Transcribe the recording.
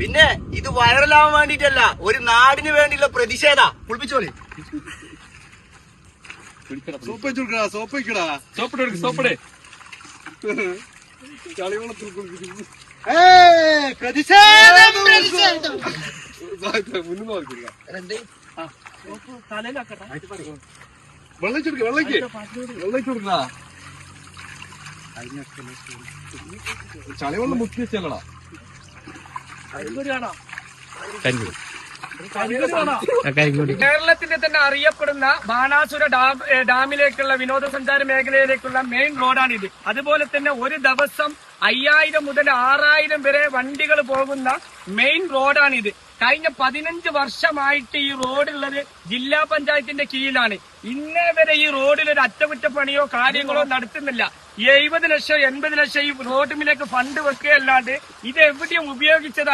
പിന്നെ ഇത് വൈറലാവാൻ വേണ്ടിട്ടല്ല, ഒരു നാടിന് വേണ്ടിയുള്ള പ്രതിഷേധ. കുളിപ്പിച്ചോളി. ചളിവെള്ളം മുക്കി വെച്ചാ കേരളത്തിന്റെ തന്നെ അറിയപ്പെടുന്ന ബാണാസുര ഡാമിലേക്കുള്ള വിനോദസഞ്ചാര മേഖലയിലേക്കുള്ള മെയിൻ റോഡാണിത്. അതുപോലെ തന്നെ ഒരു ദിവസം 5000 മുതൽ 6000 വരെ വണ്ടികൾ പോകുന്ന മെയിൻ റോഡാണിത്. കഴിഞ്ഞ 15 വർഷമായിട്ട് ഈ റോഡുള്ളത് ജില്ലാ പഞ്ചായത്തിന്റെ കീഴിലാണ്. ഇന്നേ വരെ ഈ റോഡിൽ ഒരു അറ്റകുറ്റപ്പണിയോ കാര്യങ്ങളോ നടത്തുന്നില്ല. 70 ലക്ഷം 80 ലക്ഷം ഈ റോഡിലേക്ക് ഫണ്ട് വെക്കുകയല്ലാണ്ട് ഇത് എവിടെയും ഉപയോഗിച്ചതായി